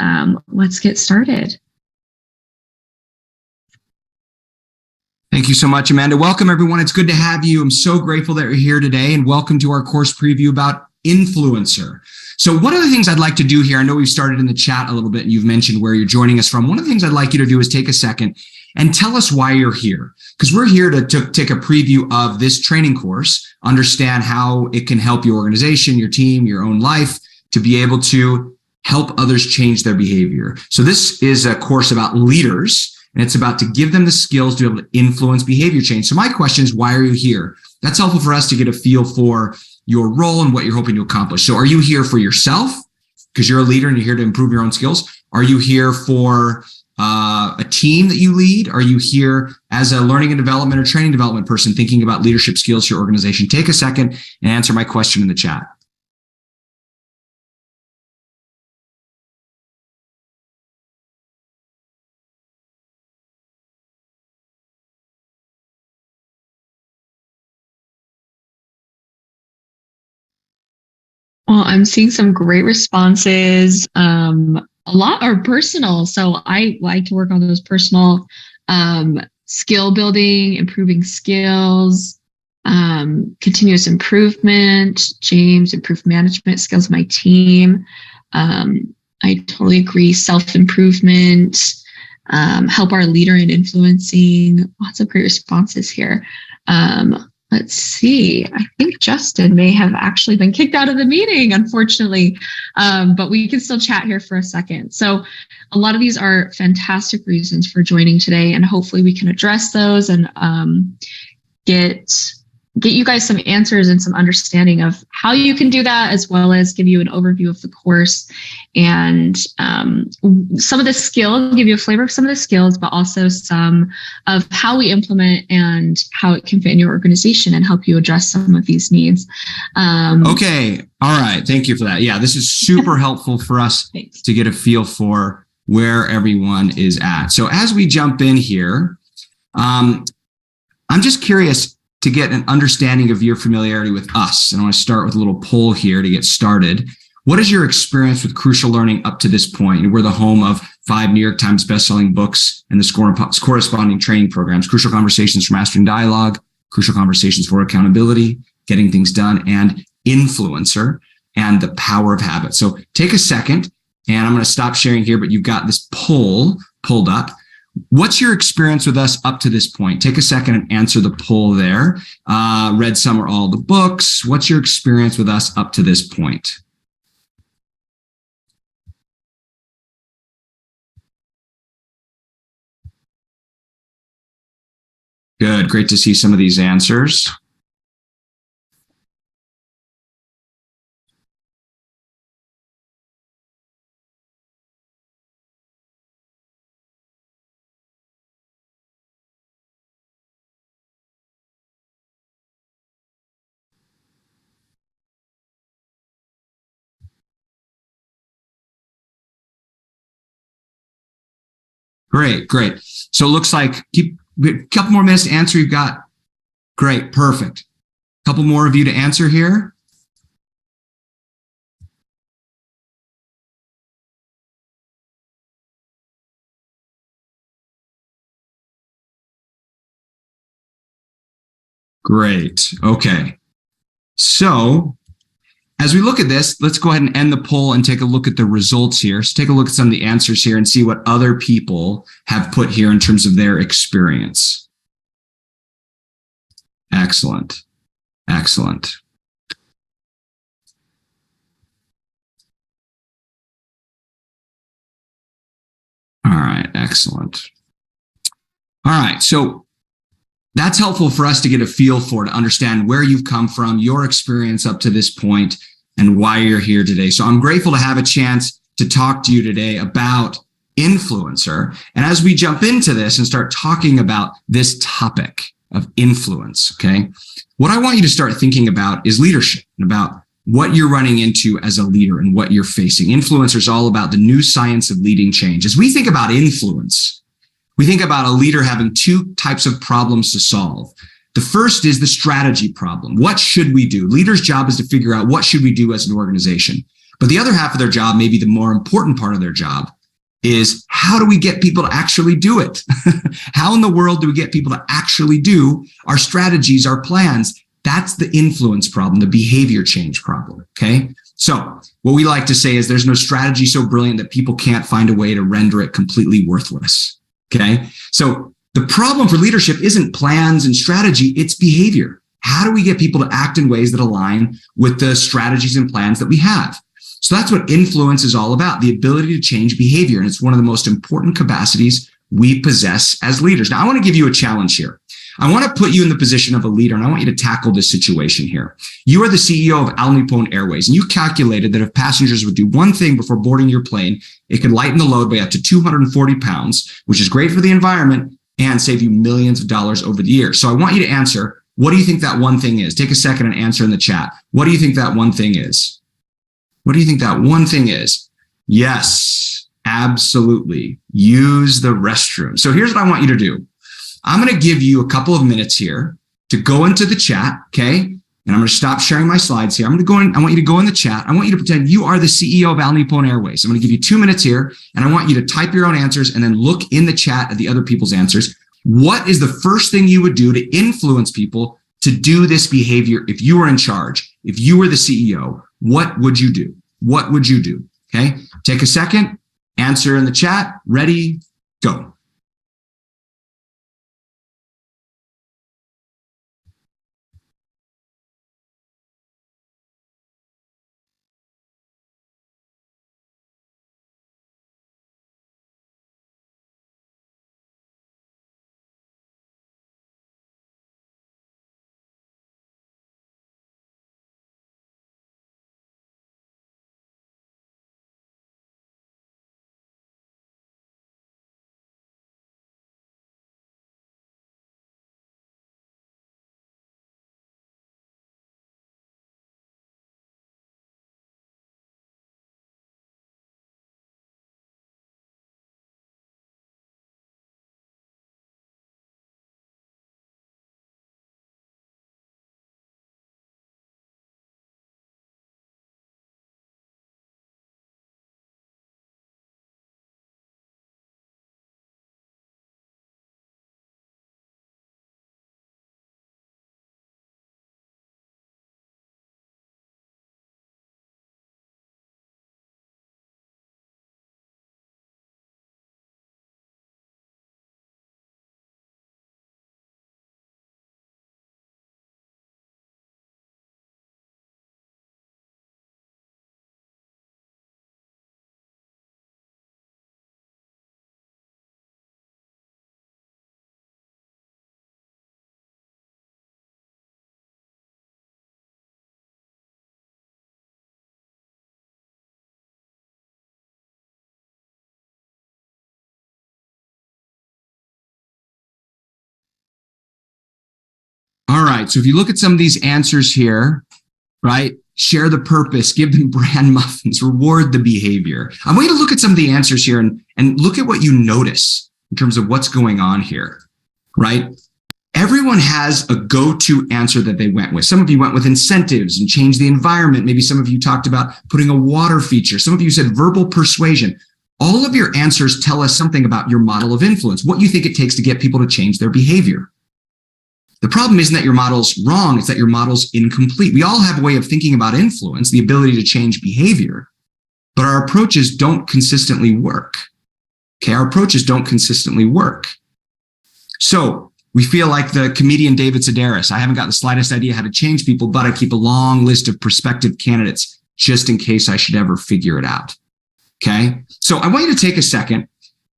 and let's get started. Thank you so much, Amanda. Welcome, everyone. It's good to have you. I'm so grateful that you're here today, and welcome to our course preview about influencer. So one of the things I'd like to do here, I know we've started in the chat a little bit and you've mentioned where you're joining us from. One of the things I'd like you to do is take a second and tell us why you're here, because we're here to take a preview of this training course, understand how it can help your organization, your team, your own life to be able to help others change their behavior. So this is a course about leaders, and it's about to give them the skills to be able to influence behavior change. So my question is, why are you here? That's helpful for us to get a feel for your role and what you're hoping to accomplish. So are you here for yourself because you're a leader and you're here to improve your own skills? Are you here for a team that you lead? Are you here as a learning and development or training development person thinking about leadership skills for your organization? Take a second and answer my question in the chat. Well, I'm seeing some great responses. A lot are personal. So I like to work on those personal skill building, improving skills, continuous improvement. James, improve management skills of my team. I totally agree. Self-improvement, help our leader in influencing. Lots of great responses here. Let's see. I think Justin may have actually been kicked out of the meeting, unfortunately, but we can still chat here for a second. So a lot of these are fantastic reasons for joining today, and hopefully we can address those and get you guys some answers and some understanding of how you can do that, as well as give you an overview of the course and some of the skills, give you a flavor of some of the skills, but also some of how we implement and how it can fit in your organization and help you address some of these needs. Okay. All right. Thank you for that. Yeah, this is super helpful for us to get a feel for where everyone is at. So as we jump in here, I'm just curious to get an understanding of your familiarity with us. And I want to start with a little poll here to get started. What is your experience with Crucial Learning up to this point? We're the home of 5 New York Times bestselling books and the corresponding training programs: Crucial Conversations for Mastering Dialogue, Crucial Conversations for Accountability, Getting Things Done, and Influencer, and The Power of Habit. So take a second, and I'm going to stop sharing here, but you've got this poll pulled up. What's your experience with us up to this point? Take a second and answer the poll there. Read some or all the books. What's your experience with us up to this point? Good. Great to see some of these answers. Great. So it looks like keep a couple more minutes to answer. You've got great, perfect. A couple more of you to answer here. Great. Okay. So as we look at this, let's go ahead and end the poll and take a look at the results here. So take a look at some of the answers here and see what other people have put here in terms of their experience. Excellent. Excellent. All right. Excellent. All right. So that's helpful for us to get a feel for, to understand where you've come from, your experience up to this point, and why you're here today. So I'm grateful to have a chance to talk to you today about influencer. And as we jump into this and start talking about this topic of influence, okay, what I want you to start thinking about is leadership and about what you're running into as a leader and what you're facing. Influencer is all about the new science of leading change. As we think about influence, we think about a leader having 2 types of problems to solve. The first is the strategy problem. What should we do? Leader's job is to figure out what should we do as an organization. But the other half of their job, maybe the more important part of their job, is how do we get people to actually do it? How in the world do we get people to actually do our strategies, our plans? That's the influence problem, the behavior change problem, okay? So what we like to say is there's no strategy so brilliant that people can't find a way to render it completely worthless, okay? So the problem for leadership isn't plans and strategy, it's behavior. How do we get people to act in ways that align with the strategies and plans that we have? So that's what influence is all about, the ability to change behavior. And it's one of the most important capacities we possess as leaders. Now, I want to give you a challenge here. I want to put you in the position of a leader, and I want you to tackle this situation here. You are the CEO of Al Nippon Airways, and you calculated that if passengers would do one thing before boarding your plane, it could lighten the load by up to 240 pounds, which is great for the environment and save you millions of dollars over the year. So I want you to answer, what do you think that one thing is? Take a second and answer in the chat. What do you think that one thing is? What do you think that one thing is? Yes, absolutely. Use the restroom. So here's what I want you to do. I'm going to give you a couple of minutes here to go into the chat, okay? And I'm going to stop sharing my slides here. I want you to go in the chat. I want you to pretend you are the CEO of Al Nippon Airways. I'm going to give you 2 minutes here, and I want you to type your own answers and then look in the chat at the other people's answers. What is the first thing you would do to influence people to do this behavior if you were in charge? If you were the CEO, what would you do? What would you do? Okay, take a second, answer in the chat. Ready, go. All right, so if you look at some of these answers here, right? Share the purpose, give them brand muffins, reward the behavior. I want you to look at some of the answers here and look at what you notice in terms of what's going on here, right? Everyone has a go-to answer that they went with. Some of you went with incentives and change the environment. Maybe some of you talked about putting a water feature. Some of you said verbal persuasion. All of your answers tell us something about your model of influence, what you think it takes to get people to change their behavior. The problem isn't that your model's wrong, it's that your model's incomplete. We all have a way of thinking about influence, the ability to change behavior, but our approaches don't consistently work. Okay, our approaches don't consistently work. So we feel like the comedian David Sedaris. I haven't got the slightest idea how to change people, but I keep a long list of prospective candidates just in case I should ever figure it out. Okay, so I want you to take a second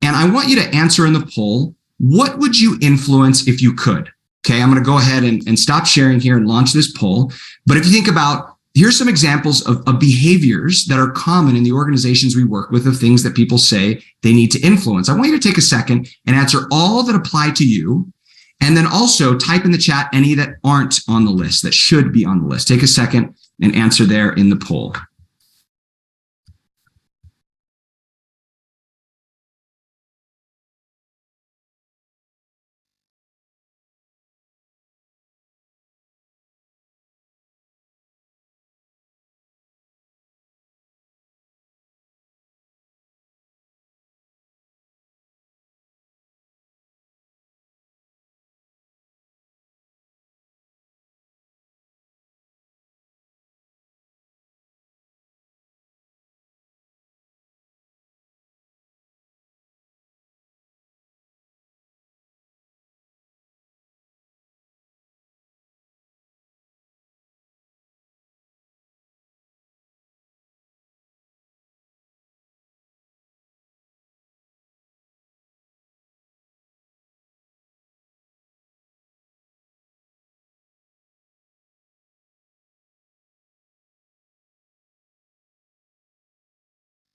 and I want you to answer in the poll, what would you influence if you could? Okay, I'm going to go ahead and stop sharing here and launch this poll. But if you think about, here's some examples of behaviors that are common in the organizations we work with, of things that people say they need to influence. I want you to take a second and answer all that apply to you. And then also type in the chat any that aren't on the list, that should be on the list. Take a second and answer there in the poll.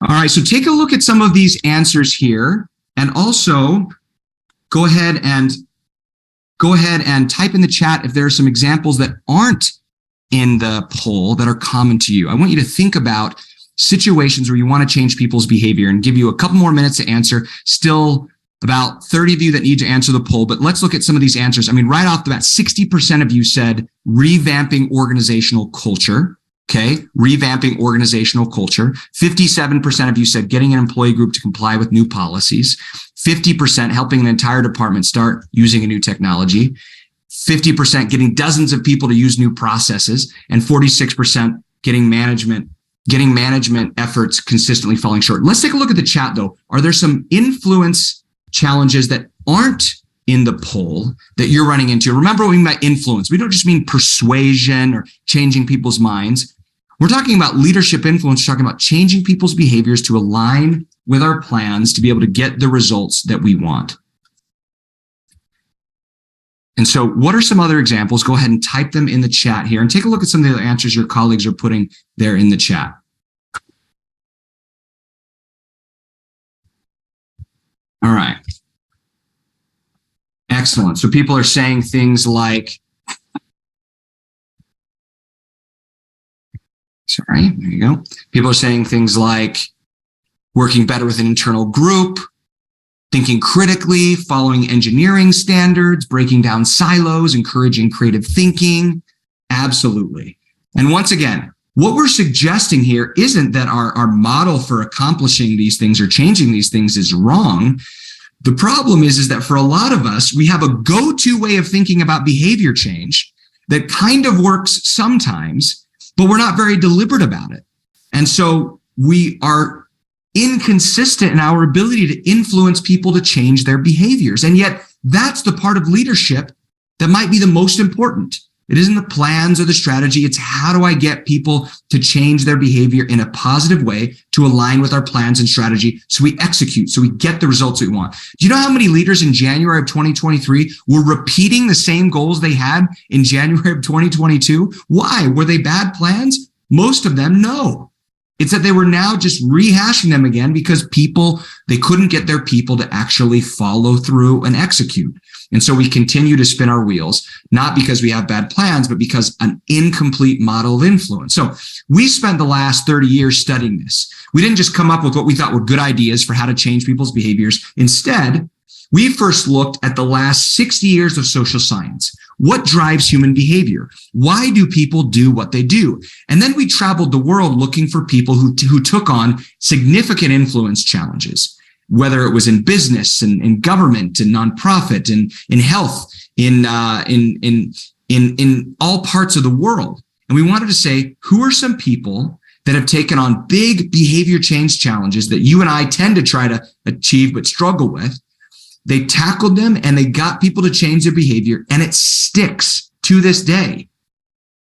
All right, so take a look at some of these answers here, and also go ahead and type in the chat if there are some examples that aren't in the poll that are common to you. I want you to think about situations where you want to change people's behavior, and give you a couple more minutes to answer. Still about 30 of you that need to answer the poll, but let's look at some of these answers. I mean, right off the bat, 60% of you said revamping organizational culture. Okay, revamping organizational culture. 57% of you said getting an employee group to comply with new policies. 50% helping an entire department start using a new technology. 50% getting dozens of people to use new processes, and 46% getting management efforts consistently falling short. Let's take a look at the chat though. Are there some influence challenges that aren't in the poll that you're running into? Remember, when we mean by influence, we don't just mean persuasion or changing people's minds. We're talking about leadership influence, talking about changing people's behaviors to align with our plans to be able to get the results that we want. And so what are some other examples? Go ahead and type them in the chat here, and take a look at some of the answers your colleagues are putting there in the chat. All right. Excellent. So people are saying things like, sorry, there you go. People are saying things like working better with an internal group, thinking critically, following engineering standards, breaking down silos, encouraging creative thinking. Absolutely. And once again, what we're suggesting here isn't that our model for accomplishing these things or changing these things is wrong. The problem is that for a lot of us, we have a go-to way of thinking about behavior change that kind of works sometimes, but we're not very deliberate about it. And so we are inconsistent in our ability to influence people to change their behaviors. And yet that's the part of leadership that might be the most important. It isn't the plans or the strategy. It's how do I get people to change their behavior in a positive way to align with our plans and strategy so we execute, so we get the results we want. Do you know how many leaders in January of 2023 were repeating the same goals they had in January of 2022? Why? Were they bad plans? Most of them, no. It's that they were now just rehashing them again because they couldn't get their people to actually follow through and execute. And so we continue to spin our wheels, not because we have bad plans, but because an incomplete model of influence. So we spent the last 30 years studying this. We didn't just come up with what we thought were good ideas for how to change people's behaviors. Instead, we first looked at the last 60 years of social science. What drives human behavior? Why do people do what they do? And then we traveled the world looking for people who took on significant influence challenges, whether it was in business and in government and nonprofit and in health, in all parts of the world. And we wanted to say, who are some people that have taken on big behavior change challenges that you and I tend to try to achieve but struggle with? They tackled them and they got people to change their behavior, and it sticks to this day.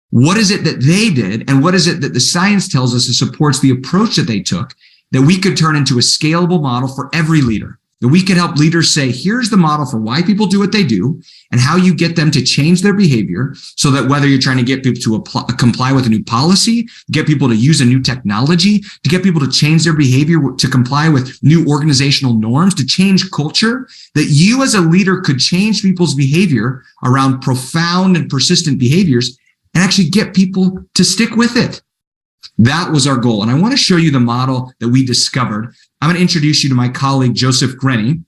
What is it that they did, and what is it that the science tells us supports the approach that they took that we could turn into a scalable model for every leader? That we could help leaders say, here's the model for why people do what they do and how you get them to change their behavior, so that whether you're trying to get people to comply with a new policy, get people to use a new technology, to get people to change their behavior, to comply with new organizational norms, to change culture, that you as a leader could change people's behavior around profound and persistent behaviors and actually get people to stick with it. That was our goal. And I want to show you the model that we discovered. I'm going to introduce you to my colleague, Joseph Grenny,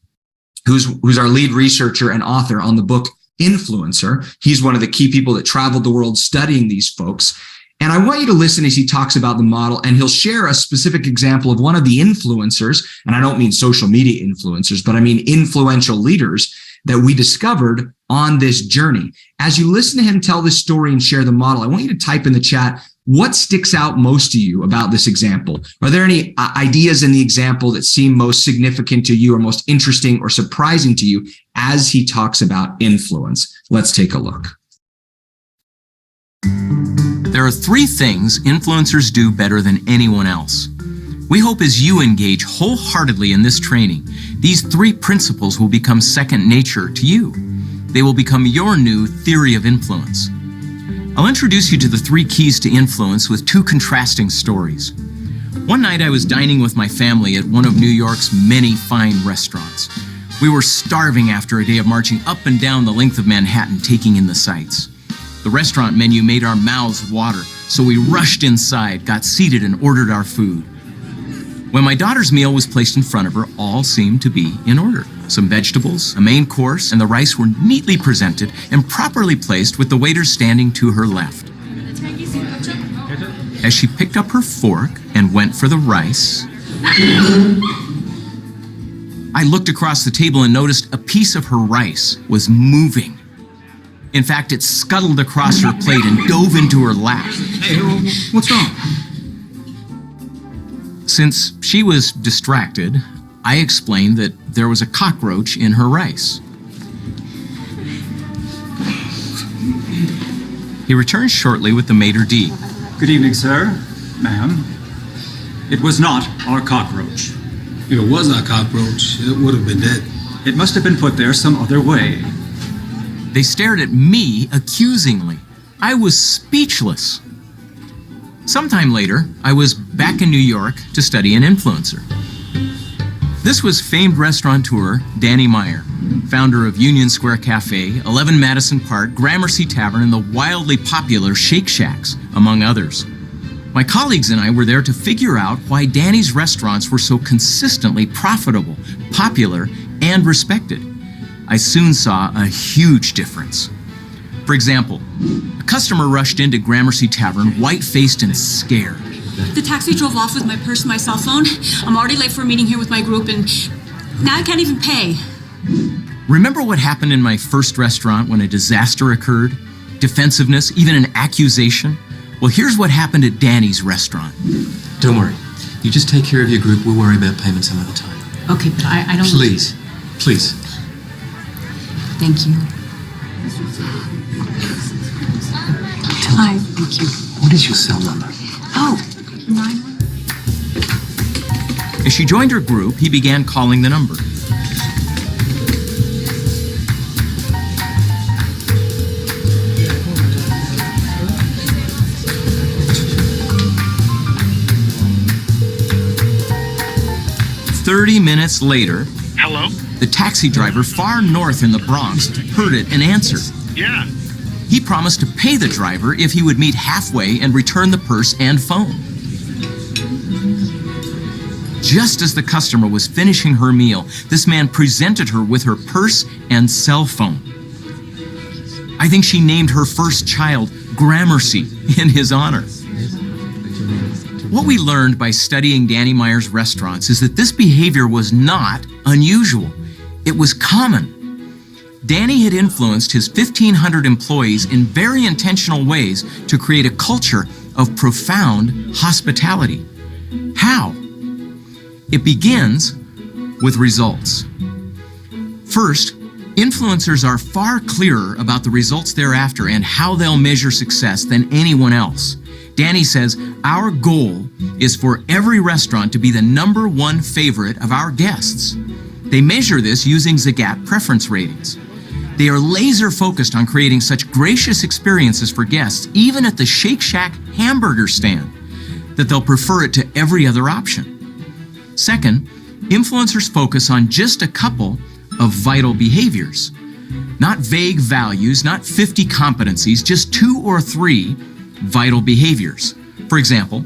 who's our lead researcher and author on the book Influencer. He's one of the key people that traveled the world studying these folks. And I want you to listen as he talks about the model, and he'll share a specific example of one of the influencers. And I don't mean social media influencers, but I mean influential leaders that we discovered on this journey. As you listen to him tell this story and share the model, I want you to type in the chat, what sticks out most to you about this example? Are there any ideas in the example that seem most significant to you or most interesting or surprising to you as he talks about influence? Let's take a look. There are 3 things influencers do better than anyone else. We hope as you engage wholeheartedly in this training, these 3 principles will become second nature to you. They will become your new theory of influence. I'll introduce you to the 3 keys to influence with 2 contrasting stories. One night I was dining with my family at one of New York's many fine restaurants. We were starving after a day of marching up and down the length of Manhattan, taking in the sights. The restaurant menu made our mouths water, so we rushed inside, got seated, and ordered our food. When my daughter's meal was placed in front of her, all seemed to be in order. Some vegetables, a main course, and the rice were neatly presented and properly placed with the waiter standing to her left. As she picked up her fork and went for the rice, I looked across the table and noticed a piece of her rice was moving. In fact, it scuttled across her plate and dove into her lap. Hey, what's wrong? Since she was distracted, I explained that there was a cockroach in her rice. He returned shortly with the maitre d'. Good evening, sir, ma'am. It was not our cockroach. If it was our cockroach, it would have been dead. It must have been put there some other way. They stared at me accusingly. I was speechless. Sometime later, I was back in New York to study an influencer. This was famed restaurateur Danny Meyer, founder of Union Square Cafe, 11 Madison Park, Gramercy Tavern, and the wildly popular Shake Shacks, among others. My colleagues and I were there to figure out why Danny's restaurants were so consistently profitable, popular, and respected. I soon saw a huge difference. For example, a customer rushed into Gramercy Tavern, white-faced and scared. The taxi drove off with my purse and my cell phone. I'm already late for a meeting here with my group, and now I can't even pay. Remember what happened in my first restaurant when a disaster occurred? Defensiveness, even an accusation? Well, here's what happened at Danny's restaurant. Don't worry. You just take care of your group. We'll worry about payment some other time. Okay, but I don't... Please. Please. Thank you. Hi. Thank you. What is your cell number? Oh, 9. As she joined her group, he began calling the number. Minutes later, hello? The taxi driver far north in the Bronx heard it and answered. Yeah. He promised to pay the driver if he would meet halfway and return the purse and phone. Just as the customer was finishing her meal, this man presented her with her purse and cell phone. I think she named her first child Gramercy in his honor. What we learned by studying Danny Meyer's restaurants is that this behavior was not unusual. It was common. Danny had influenced his 1,500 employees in very intentional ways to create a culture of profound hospitality. How? It begins with results. First, influencers are far clearer about the results they're after and how they'll measure success than anyone else. Danny says, our goal is for every restaurant to be the #1 favorite of our guests. They measure this using Zagat preference ratings. They are laser focused on creating such gracious experiences for guests, even at the Shake Shack hamburger stand, that they'll prefer it to every other option. Second, influencers focus on just a couple of vital behaviors. Not vague values, not 50 competencies, just 2 or 3 vital behaviors. For example,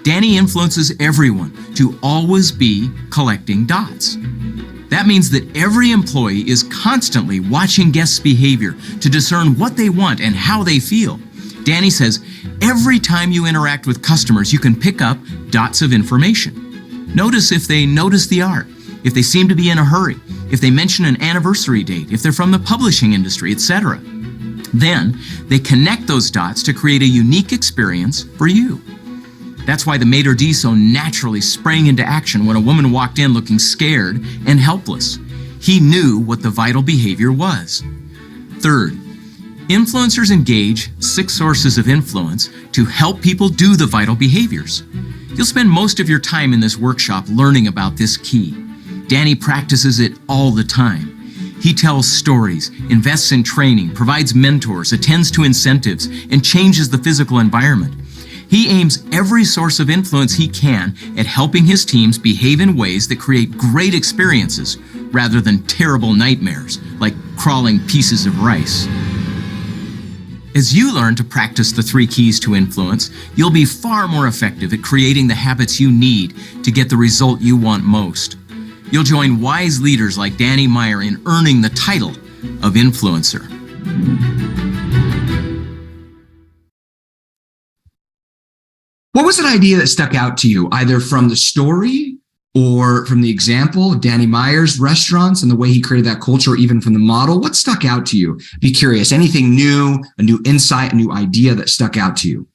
Danny influences everyone to always be collecting dots. That means that every employee is constantly watching guests' behavior to discern what they want and how they feel. Danny says, every time you interact with customers, you can pick up dots of information. Notice if they notice the art, if they seem to be in a hurry, if they mention an anniversary date, if they're from the publishing industry, etc. Then they connect those dots to create a unique experience for you. That's why the maitre d' so naturally sprang into action when a woman walked in looking scared and helpless. He knew what the vital behavior was. Third, influencers engage 6 sources of influence to help people do the vital behaviors. You'll spend most of your time in this workshop learning about this key. Danny practices it all the time. He tells stories, invests in training, provides mentors, attends to incentives, and changes the physical environment. He aims every source of influence he can at helping his teams behave in ways that create great experiences rather than terrible nightmares, like crawling pieces of rice. As you learn to practice the 3 keys to influence, you'll be far more effective at creating the habits you need to get the result you want most. You'll join wise leaders like Danny Meyer in earning the title of influencer. What was an idea that stuck out to you, either from the story or from the example of Danny Meyer's restaurants and the way he created that culture, or even from the model? What stuck out to you? Be curious. Anything new, a new insight, a new idea that stuck out to you?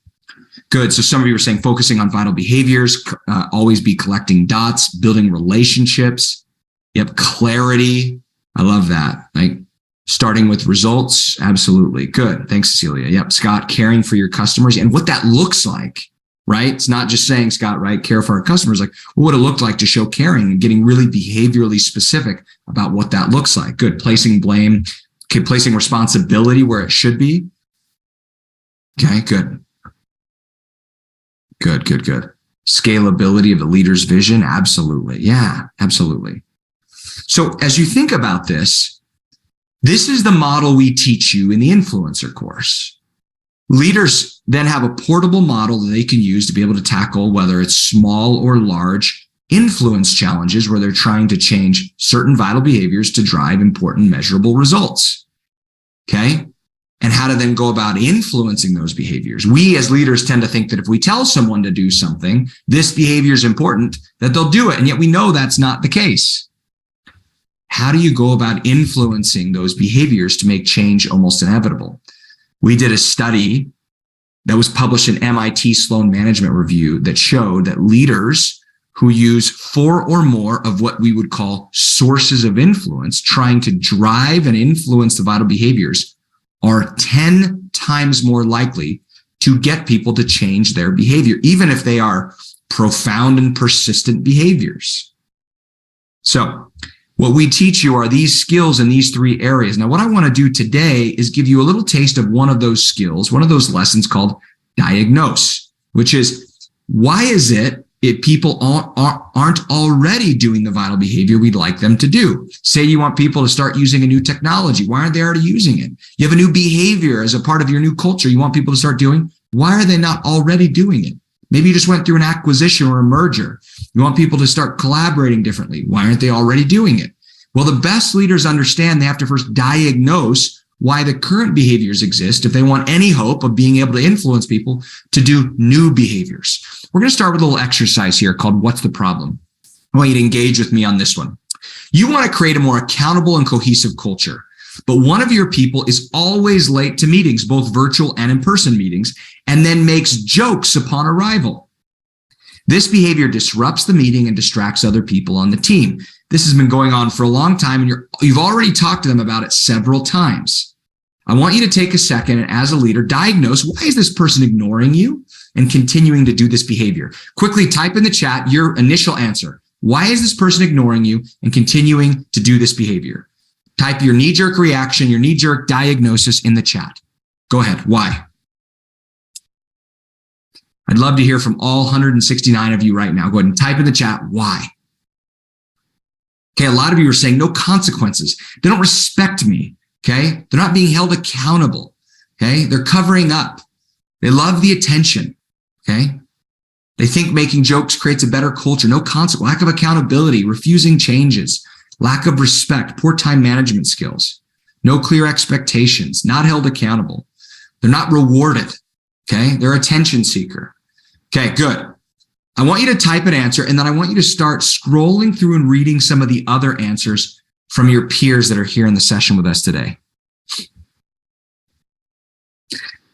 Good. So some of you were saying focusing on vital behaviors, always be collecting dots, building relationships. Yep. Clarity. I love that. Like starting with results. Absolutely. Good. Thanks, Cecilia. Yep. Scott, caring for your customers and what that looks like. Right? It's not just saying, Scott, right, care for our customers, like what would it look like to show caring and getting really behaviorally specific about what that looks like. Good. Placing blame, okay, placing responsibility where it should be. Okay, good. Good. Scalability of the leader's vision. Absolutely. Yeah, absolutely. So as you think about this is the model we teach you in the influencer course. Leaders then have a portable model that they can use to be able to tackle, whether it's small or large, influence challenges where they're trying to change certain vital behaviors to drive important measurable results. Okay? And how to then go about influencing those behaviors. We as leaders tend to think that if we tell someone to do something, this behavior is important, that they'll do it. And yet we know that's not the case. How do you go about influencing those behaviors to make change almost inevitable? We did a study that was published in MIT Sloan Management Review that showed that leaders who use 4 or more of what we would call sources of influence, trying to drive and influence the vital behaviors, are 10 times more likely to get people to change their behavior, even if they are profound and persistent behaviors. So what we teach you are these skills in these 3 areas. Now, what I want to do today is give you a little taste of one of those skills, one of those lessons called diagnose, which is why is it if people aren't already doing the vital behavior we'd like them to do? Say you want people to start using a new technology. Why aren't they already using it? You have a new behavior as a part of your new culture you want people to start doing. Why are they not already doing it? Maybe you just went through an acquisition or a merger. You want people to start collaborating differently. Why aren't they already doing it? Well, the best leaders understand they have to first diagnose why the current behaviors exist if they want any hope of being able to influence people to do new behaviors. We're going to start with a little exercise here called What's the Problem? I want you to engage with me on this one. You want to create a more accountable and cohesive culture, but one of your people is always late to meetings, both virtual and in-person meetings, and then makes jokes upon arrival. This behavior disrupts the meeting and distracts other people on the team. This has been going on for a long time, and you've already talked to them about it several times. I want you to take a second and, as a leader, diagnose why is this person ignoring you and continuing to do this behavior. Quickly type in the chat your initial answer. Why is this person ignoring you and continuing to do this behavior? Type your knee-jerk reaction, your knee-jerk diagnosis in the chat. Go ahead. Why? I'd love to hear from all 169 of you right now. Go ahead and type in the chat, why? Okay, a lot of you are saying no consequences. They don't respect me, okay? They're not being held accountable, okay? They're covering up. They love the attention, okay? They think making jokes creates a better culture. No consequence, lack of accountability, refusing changes, lack of respect, poor time management skills, no clear expectations, not held accountable. They're not rewarded, okay? They're attention seeker. Okay, good. I want you to type an answer, and then I want you to start scrolling through and reading some of the other answers from your peers that are here in the session with us today.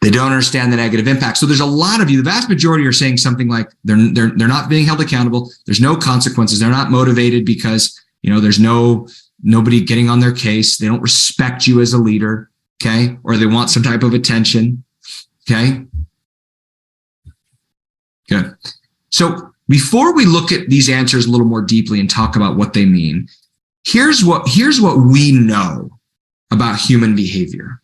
They don't understand the negative impact. So there's a lot of you, the vast majority are saying something like they're not being held accountable. There's no consequences. They're not motivated because, there's nobody getting on their case. They don't respect you as a leader, okay? Or they want some type of attention, okay? Good. So before we look at these answers a little more deeply and talk about what they mean, here's what we know about human behavior.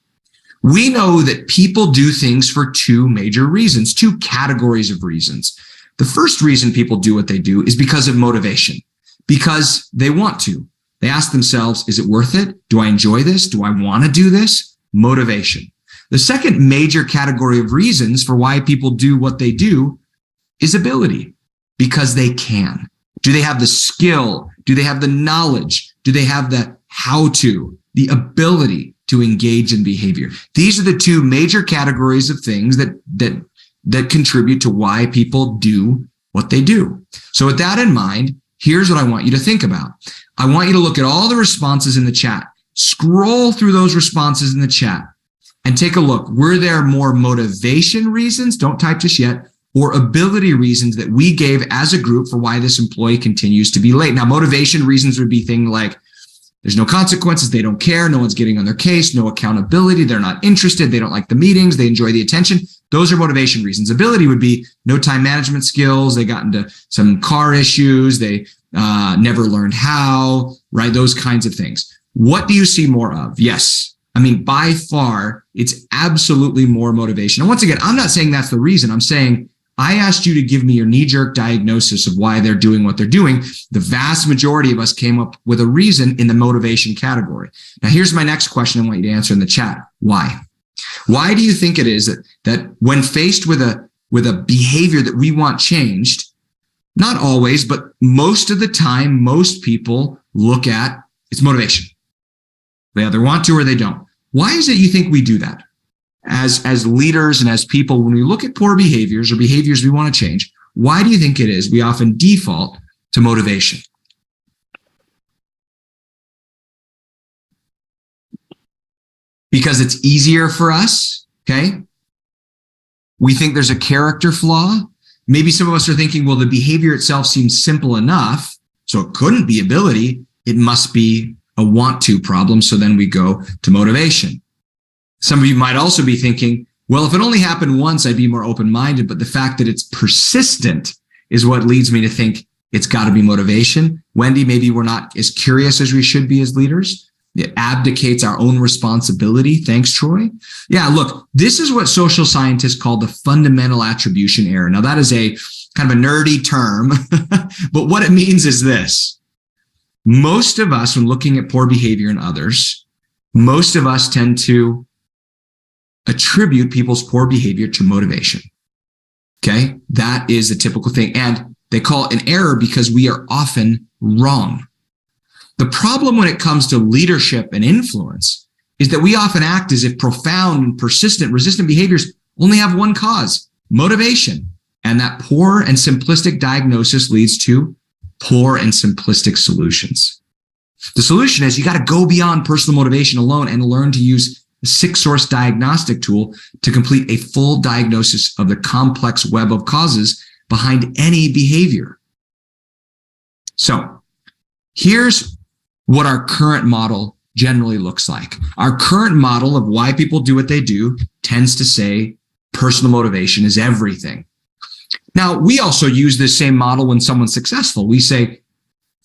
We know that people do things for two major reasons, two categories of reasons. The first reason people do what they do is because of motivation, because they want to. They ask themselves, is it worth it? Do I enjoy this? Do I want to do this? Motivation. The second major category of reasons for why people do what they do is ability, because they can. Do they have the skill? Do they have the knowledge? Do they have the how to, the ability to engage in behavior? These are the two major categories of things that contribute to why people do what they do. So with that in mind, here's what I want you to think about. I want you to look at all the responses in the chat. Scroll through those responses in the chat and take a look. Were there more motivation reasons? Don't type just yet. Or ability reasons that we gave as a group for why this employee continues to be late. Now, motivation reasons would be things like there's no consequences, they don't care, no one's getting on their case, no accountability, they're not interested, they don't like the meetings, they enjoy the attention. Those are motivation reasons. Ability would be no time management skills, they got into some car issues, they never learned how, right? Those kinds of things. What do you see more of? Yes. I mean, by far, it's absolutely more motivation. And once again, I'm not saying that's the reason. I'm saying I asked you to give me your knee-jerk diagnosis of why they're doing what they're doing. The vast majority of us came up with a reason in the motivation category. Now, here's my next question I want you to answer in the chat. Why? Why do you think it is that when faced with a behavior that we want changed, not always, but most of the time, most people look at it's motivation. They either want to or they don't. Why is it you think we do that? As leaders and as people, when we look at poor behaviors or behaviors we want to change, why do you think it is we often default to motivation? Because it's easier for us, okay? We think there's a character flaw. Maybe some of us are thinking, well, the behavior itself seems simple enough, so it couldn't be ability. It must be a want to problem, so then we go to motivation. Some of you might also be thinking, well, if it only happened once, I'd be more open-minded, but the fact that it's persistent is what leads me to think it's got to be motivation. Wendy, maybe we're not as curious as we should be as leaders. It abdicates our own responsibility. Thanks, Troy. Yeah, look, this is what social scientists call the fundamental attribution error. Now, that is a kind of a nerdy term, but what it means is this. Most of us, when looking at poor behavior in others, most of us tend to attribute people's poor behavior to motivation. Okay, that is a typical thing. And they call it an error because we are often wrong. The problem when it comes to leadership and influence is that we often act as if profound and persistent, resistant behaviors only have one cause, motivation. And that poor and simplistic diagnosis leads to poor and simplistic solutions. The solution is you got to go beyond personal motivation alone and learn to use a 6-source diagnostic tool to complete a full diagnosis of the complex web of causes behind any behavior. So here's what our current model generally looks like. Our current model of why people do what they do tends to say personal motivation is everything. Now, we also use this same model when someone's successful. We say,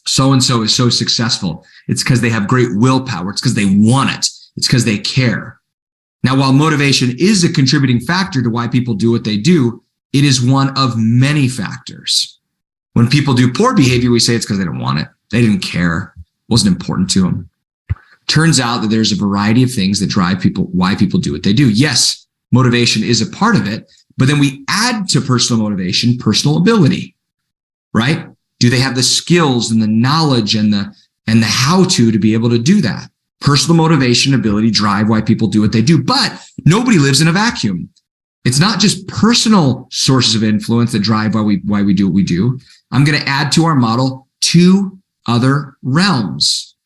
so-and-so is so successful. It's because they have great willpower. It's because they want it. It's because they care. Now, while motivation is a contributing factor to why people do what they do, it is one of many factors. When people do poor behavior, we say it's because they don't want it. They didn't care. It wasn't important to them. Turns out that there's a variety of things that drive people, why people do what they do. Yes, motivation is a part of it, but then we add to personal motivation, personal ability, right? Do they have the skills and the knowledge and the how to be able to do that? Personal motivation, ability, drive why people do what they do, but nobody lives in a vacuum. It's not just personal sources of influence that drive why we do what we do. I'm going to add to our model 2 other realms: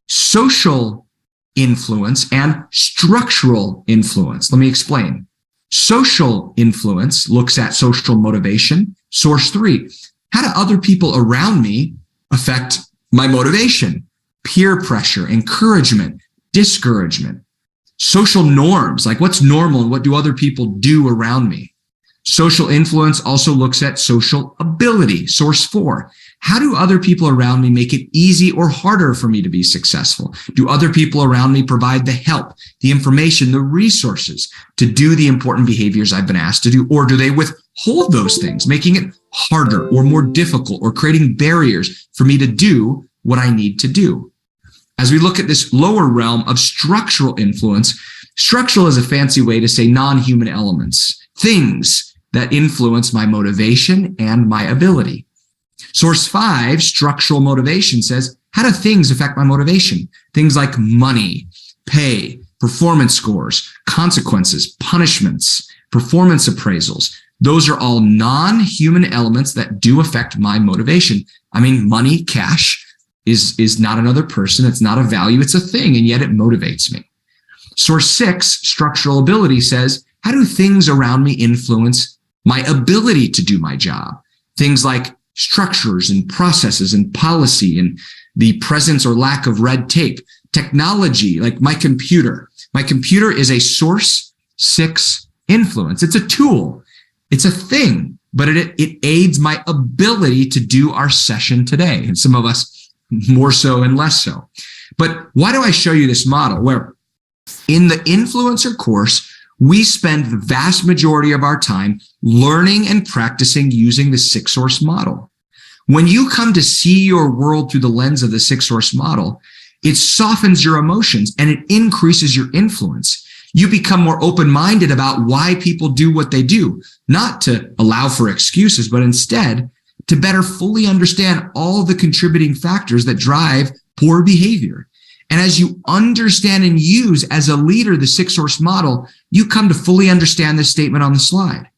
social influence and structural influence. Let me explain. Social influence looks at social motivation. Source 3, how do other people around me affect my motivation? Peer pressure, encouragement, discouragement, social norms, like what's normal and what do other people do around me? Social influence also looks at social ability. Source 4, how do other people around me make it easy or harder for me to be successful? Do other people around me provide the help, the information, the resources to do the important behaviors I've been asked to do? Or do they withhold those things, making it harder or more difficult or creating barriers for me to do what I need to do? As we look at this lower realm of structural influence, structural is a fancy way to say non-human elements, things that influence my motivation and my ability. Source 5, structural motivation, says, how do things affect my motivation? Things like money, pay, performance scores, consequences, punishments, performance appraisals. Those are all non-human elements that do affect my motivation. I mean, money, cash is not another person. It's not a value. It's a thing, and yet it motivates me. Source 6, structural ability, says, how do things around me influence my ability to do my job? Things like structures and processes and policy and the presence or lack of red tape, technology, like my computer. My computer is a source 6 influence. It's a tool. It's a thing, but it aids my ability to do our session today. And some of us more so and less so. But why do I show you this model where in the influencer course, we spend the vast majority of our time learning and practicing using the 6-source model. When you come to see your world through the lens of the 6-source model, it softens your emotions and it increases your influence. You become more open-minded about why people do what they do, not to allow for excuses, but instead to better fully understand all the contributing factors that drive poor behavior. And as you understand and use as a leader the 6-source model, you come to fully understand this statement on the slide.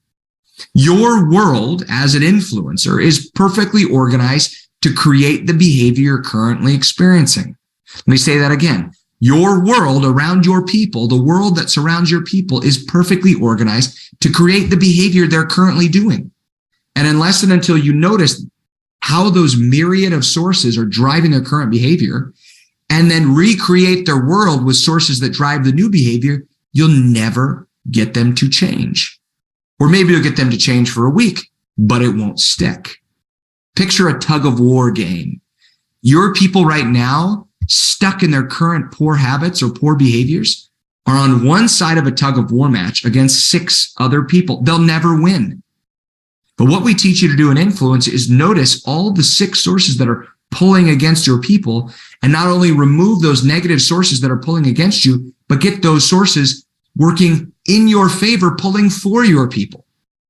Your world as an influencer is perfectly organized to create the behavior you're currently experiencing. Let me say that again. Your world around your people, the world that surrounds your people, is perfectly organized to create the behavior they're currently doing. And unless and until you notice how those myriad of sources are driving their current behavior, and then recreate their world with sources that drive the new behavior, you'll never get them to change. Or maybe you'll get them to change for a week, but it won't stick. Picture a tug of war game. Your people right now, stuck in their current poor habits or poor behaviors, are on one side of a tug of war match against 6 other people. They'll never win. But what we teach you to do in influence is notice all the 6 sources that are pulling against your people, and not only remove those negative sources that are pulling against you, but get those sources working in your favor, pulling for your people.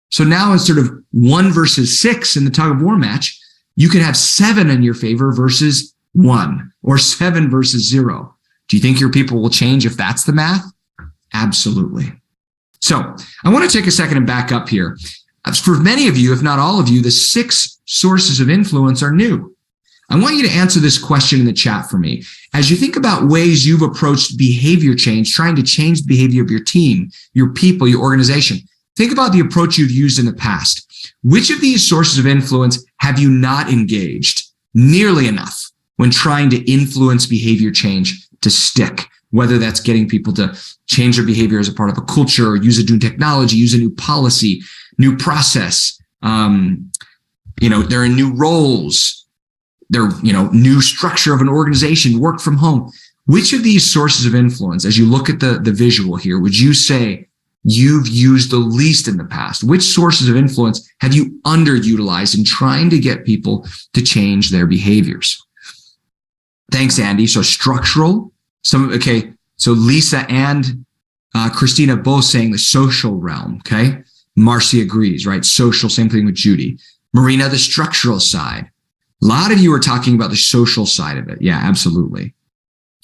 So now instead of 1 versus 6 in the tug of war match, you can have 7 in your favor versus 1, or 7 versus 0. Do you think your people will change if that's the math? Absolutely. So I want to take a second and back up here. For many of you, if not all of you, the 6 sources of influence are new. I want you to answer this question in the chat for me. As you think about ways you've approached behavior change, trying to change the behavior of your team, your people, your organization, think about the approach you've used in the past. Which of these sources of influence have you not engaged nearly enough when trying to influence behavior change to stick? Whether that's getting people to change their behavior as a part of a culture, or use a new technology, use a new policy, new process. They're in new roles. Their, new structure of an organization, work from home. Which of these sources of influence, as you look at the visual here, would you say you've used the least in the past? Which sources of influence have you underutilized in trying to get people to change their behaviors? Thanks, Andy. So structural, so Lisa and Christina both saying the social realm, okay? Marcy agrees, right? Social, same thing with Judy. Marina, the structural side. A lot of you are talking about the social side of it. Yeah, absolutely.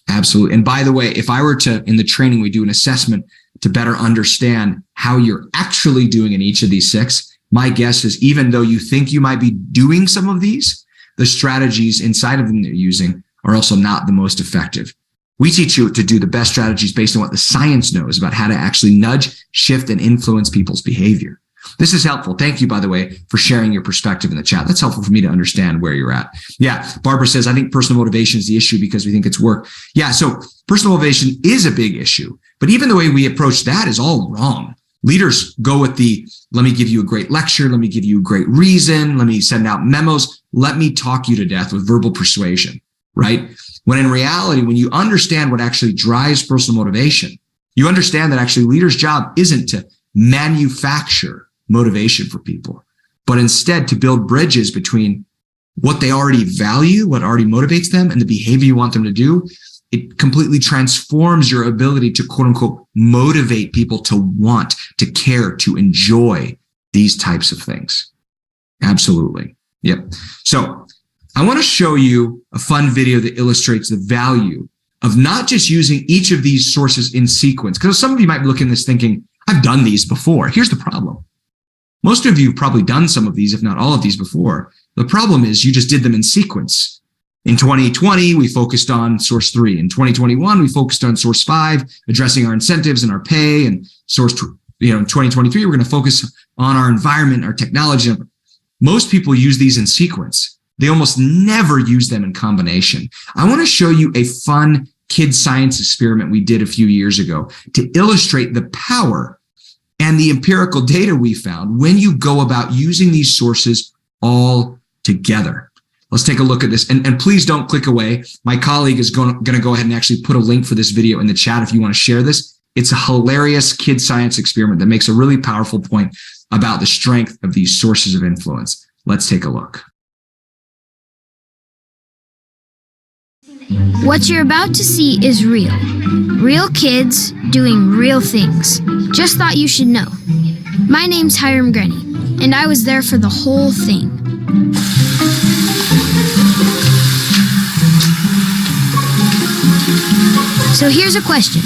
Absolutely. And by the way, if I were to, in the training, we do an assessment to better understand how you're actually doing in each of these 6. My guess is even though you think you might be doing some of these, the strategies inside of them that you're using are also not the most effective. We teach you to do the best strategies based on what the science knows about how to actually nudge, shift, and influence people's behavior. This is helpful. Thank you, by the way, for sharing your perspective in the chat. That's helpful for me to understand where you're at. Yeah, Barbara says, I think personal motivation is the issue because we think it's work. Yeah, so personal motivation is a big issue, but even the way we approach that is all wrong. Leaders go with let me give you a great lecture. Let me give you a great reason. Let me send out memos. Let me talk you to death with verbal persuasion, right? When in reality, when you understand what actually drives personal motivation, you understand that actually leaders' job isn't to manufacture motivation for people, but instead to build bridges between what they already value, what already motivates them, and the behavior you want them to do. It completely transforms your ability to, quote unquote, motivate people to want, to care, to enjoy these types of things. Absolutely. Yep. So I want to show you a fun video that illustrates the value of not just using each of these sources in sequence, because some of you might be looking at this thinking, I've done these before. Here's the problem. Most of you have probably done some of these, if not all of these before. The problem is you just did them in sequence. In 2020, we focused on source 3. In 2021, we focused on source 5, addressing our incentives and our pay. And in 2023, we're going to focus on our environment, our technology. Most people use these in sequence. They almost never use them in combination. I want to show you a fun kid science experiment we did a few years ago to illustrate the power and the empirical data we found when you go about using these sources all together. Let's take a look at this. And please don't click away. My colleague is going to go ahead and actually put a link for this video in the chat if you want to share this. It's a hilarious kid science experiment that makes a really powerful point about the strength of these sources of influence. Let's take a look. What you're about to see is real. Real kids doing real things. Just thought you should know. My name's Hiram Grenny, and I was there for the whole thing. So here's a question.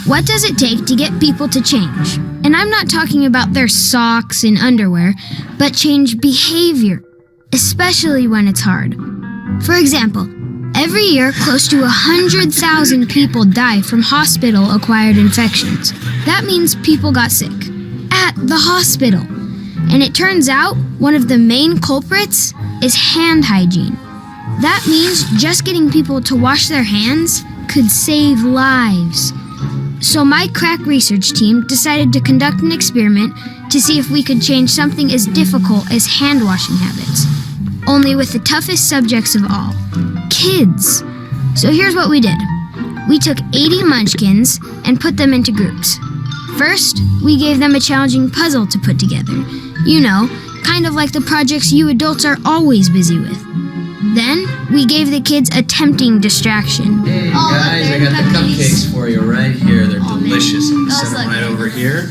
What does it take to get people to change? And I'm not talking about their socks and underwear, but change behavior, especially when it's hard. For example, every year, close to 100,000 people die from hospital-acquired infections. That means people got sick at the hospital. And it turns out one of the main culprits is hand hygiene. That means just getting people to wash their hands could save lives. So my crack research team decided to conduct an experiment to see if we could change something as difficult as hand washing habits. Only with the toughest subjects of all, kids. So here's what we did. We took 80 munchkins and put them into groups. First, we gave them a challenging puzzle to put together. You know, kind of like the projects you adults are always busy with. Then, we gave the kids a tempting distraction. Hey guys, I got the cupcakes for you right here. They're delicious. I'm gonna set them right over here.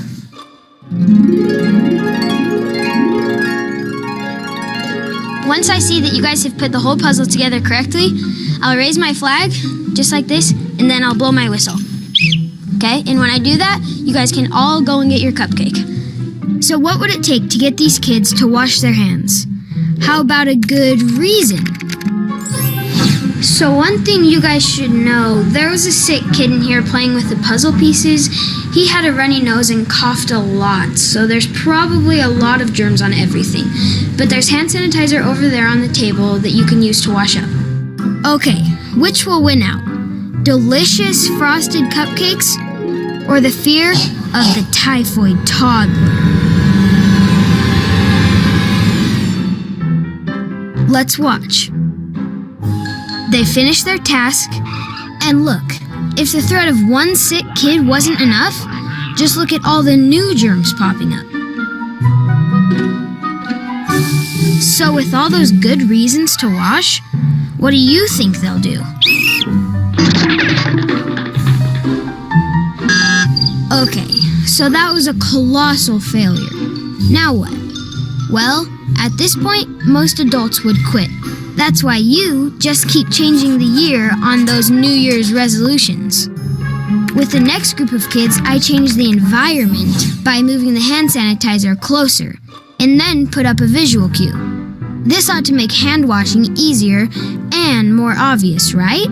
Once I see that you guys have put the whole puzzle together correctly, I'll raise my flag, just like this, and then I'll blow my whistle. Okay? And when I do that, you guys can all go and get your cupcake. So what would it take to get these kids to wash their hands? How about a good reason? So one thing you guys should know, there was a sick kid in here playing with the puzzle pieces. He had a runny nose and coughed a lot, so there's probably a lot of germs on everything. But there's hand sanitizer over there on the table that you can use to wash up. Okay, which will win out? Delicious frosted cupcakes or the fear of the typhoid toddler? Let's watch. They finish their task, and look, if the threat of one sick kid wasn't enough, just look at all the new germs popping up. So with all those good reasons to wash, what do you think they'll do? Okay, so that was a colossal failure. Now what? Well, at this point, most adults would quit. That's why you just keep changing the year on those New Year's resolutions. With the next group of kids, I changed the environment by moving the hand sanitizer closer, and then put up a visual cue. This ought to make hand washing easier and more obvious, right?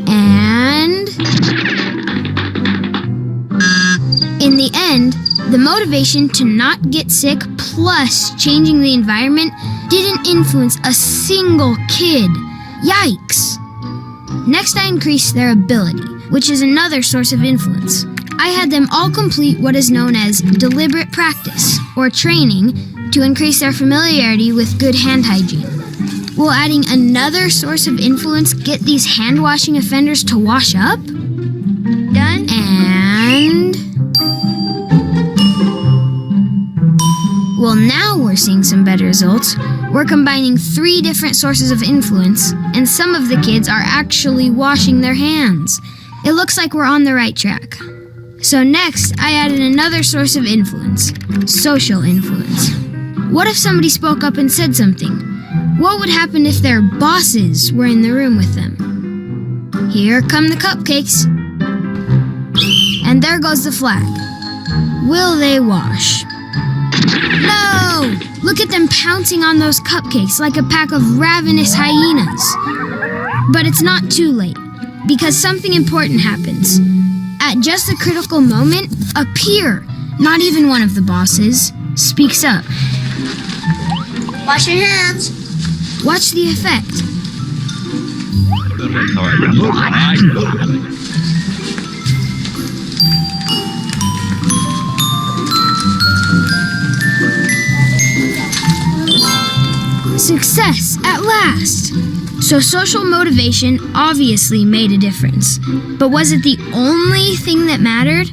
And in the end, the motivation to not get sick plus changing the environment didn't influence a single kid. Yikes! Next, I increased their ability, which is another source of influence. I had them all complete what is known as deliberate practice, or training, to increase their familiarity with good hand hygiene. Will adding another source of influence get these hand-washing offenders to wash up? Done. And... well, now we're seeing some better results. We're combining 3 different sources of influence, and some of the kids are actually washing their hands. It looks like we're on the right track. So next, I added another source of influence, social influence. What if somebody spoke up and said something? What would happen if their bosses were in the room with them? Here come the cupcakes. And there goes the flag. Will they wash? No! Look at them pouncing on those cupcakes like a pack of ravenous hyenas. But it's not too late, because something important happens. At just the critical moment, a peer, not even one of the bosses, speaks up. Wash your hands. Watch the effect. Success at last! So social motivation obviously made a difference. But was it the only thing that mattered?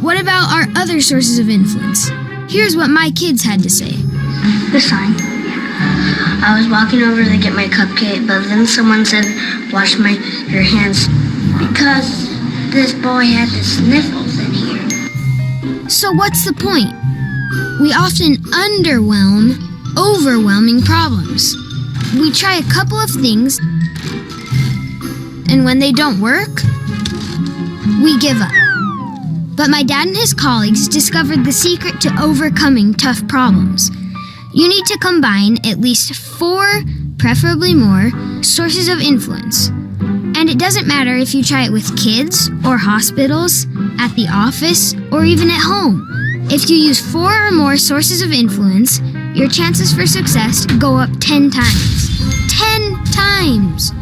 What about our other sources of influence? Here's what my kids had to say. The sign. I was walking over to get my cupcake, but then someone said, wash your hands, because this boy had the sniffles in here. So what's the point? We often underwhelm overwhelming problems. We try a couple of things, and when they don't work, we give up. But my dad and his colleagues discovered the secret to overcoming tough problems. You need to combine at least 4, preferably more, sources of influence. And it doesn't matter if you try it with kids or hospitals, at the office, or even at home. If you use 4 or more sources of influence, your chances for success go up 10 times. 10 times!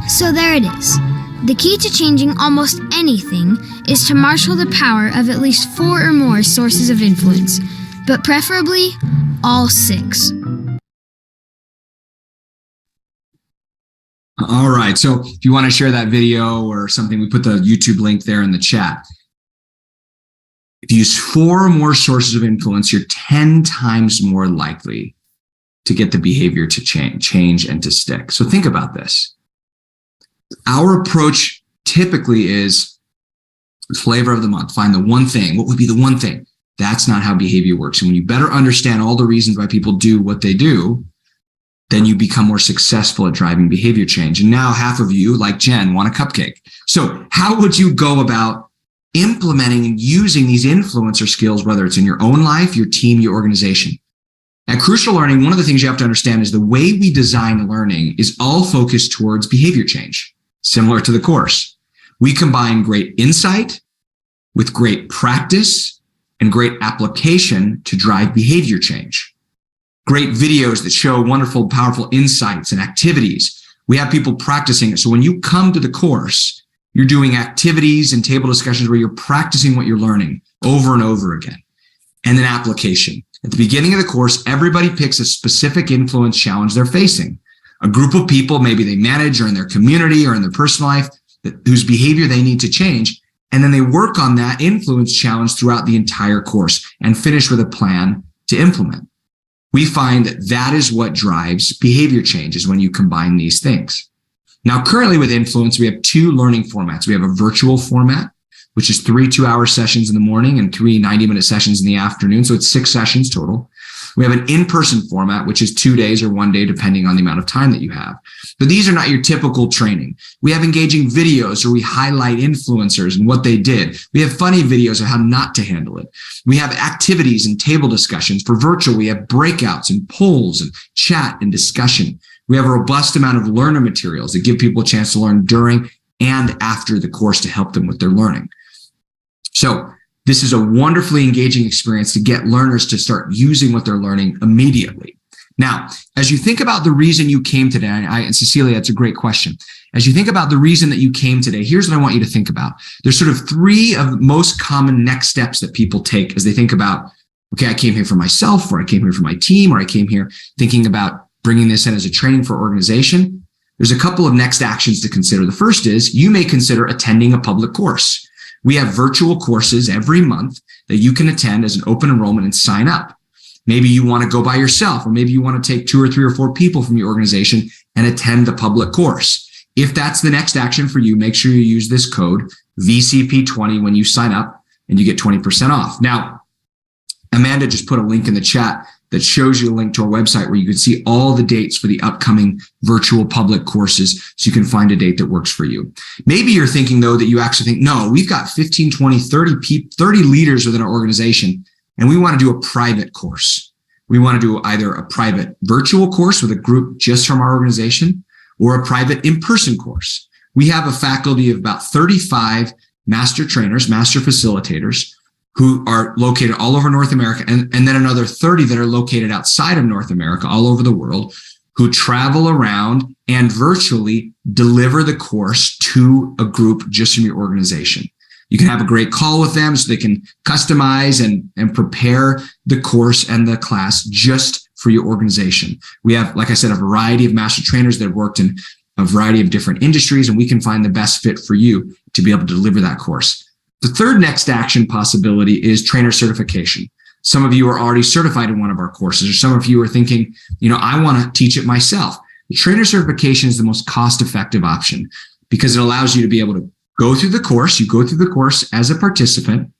So there it is. The key to changing almost anything is to marshal the power of at least 4 or more sources of influence, but preferably all 6. All right. So if you want to share that video or something, we put the YouTube link there in the chat. If you use 4 or more sources of influence, you're 10 times more likely to get the behavior to change and to stick. So think about this. Our approach typically is flavor of the month. Find the one thing. What would be the one thing? That's not how behavior works. And when you better understand all the reasons why people do what they do, then you become more successful at driving behavior change. And now half of you, like Jen, want a cupcake. So how would you go about implementing and using these influencer skills, whether it's in your own life, your team, your organization? At Crucial Learning, one of the things you have to understand is the way we design learning is all focused towards behavior change, similar to the course. We combine great insight with great practice and great application to drive behavior change. Great videos that show wonderful, powerful insights and activities. We have people practicing it. So when you come to the course, you're doing activities and table discussions where you're practicing what you're learning over and over again. And then application. At the beginning of the course, everybody picks a specific influence challenge they're facing. A group of people, maybe they manage or in their community or in their personal life, whose behavior they need to change. And then they work on that influence challenge throughout the entire course and finish with a plan to implement. We find that that is what drives behavior change, is when you combine these things. Now, currently with influence, we have 2 learning formats. We have a virtual format, which is 3 2-hour sessions in the morning and 3 90-minute sessions in the afternoon. So it's 6 sessions total. We have an in-person format, which is 2 days or 1 day, depending on the amount of time that you have. But these are not your typical training. We have engaging videos where we highlight influencers and what they did. We have funny videos of how not to handle it. We have activities and table discussions. For virtual, we have breakouts and polls and chat and discussion. We have a robust amount of learner materials that give people a chance to learn during and after the course to help them with their learning. So this is a wonderfully engaging experience to get learners to start using what they're learning immediately. Now, as you think about the reason you came today, and Cecilia, it's a great question. As you think about the reason that you came today, here's what I want you to think about. There's sort of three of the most common next steps that people take as they think about, okay, I came here for myself, or I came here for my team, or I came here thinking about bringing this in as a training for organization. There's a couple of next actions to consider. The first is you may consider attending a public course. We have virtual courses every month that you can attend as an open enrollment and sign up. Maybe you want to go by yourself, or maybe you want to take 2 or 3 or 4 people from your organization and attend the public course. If that's the next action for you, make sure you use this code VCP20 when you sign up, and you get 20% off. Now, Amanda just put a link in the chat that shows you a link to our website where you can see all the dates for the upcoming virtual public courses, so you can find a date that works for you. Maybe you're thinking, though, that you actually think, no, we've got 15, 20, 30 leaders within our organization, and we want to do a private course. We want to do either a private virtual course with a group just from our organization, or a private in-person course. We have a faculty of about 35 master trainers, master facilitators, who are located all over North America, and then another 30 that are located outside of North America, all over the world, who travel around and virtually deliver the course to a group just from your organization. You can have a great call with them so they can customize and prepare the course and the class just for your organization. We have, like I said, a variety of master trainers that have worked in a variety of different industries, and we can find the best fit for you to be able to deliver that course. The third next action possibility is trainer certification. Some of you are already certified in one of our courses, or some of you are thinking, I want to teach it myself. The trainer certification is the most cost-effective option because it allows you to be able to go through the course. You go through the course as a participant,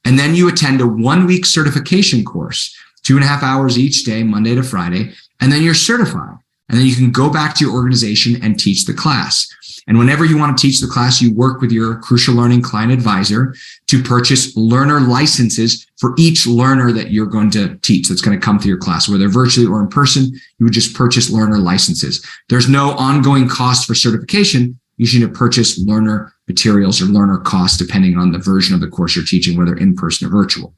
and then you attend a 1-week certification course, 2.5 hours each day, Monday to Friday, and then you're certified. And then you can go back to your organization and teach the class. And whenever you want to teach the class, you work with your Crucial Learning client advisor to purchase learner licenses for each learner that you're going to teach that's going to come through your class, whether virtually or in person. You would just purchase learner licenses. There's no ongoing cost for certification. You should need to purchase learner materials or learner costs depending on the version of the course you're teaching, whether in person or virtual.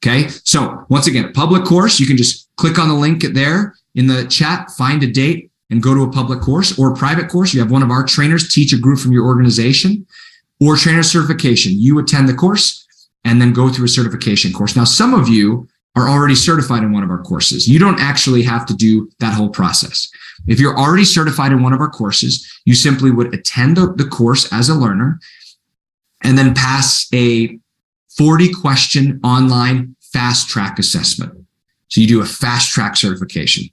Okay. So once again, a public course, you can just click on the link there in the chat, find a date, and go to a public course. Or a private course, you have one of our trainers teach a group from your organization. Or trainer certification, you attend the course and then go through a certification course. Now, some of you are already certified in one of our courses. You don't actually have to do that whole process. If you're already certified in one of our courses, you simply would attend the course as a learner and then pass a 40-question online fast track assessment. So you do a fast track certification.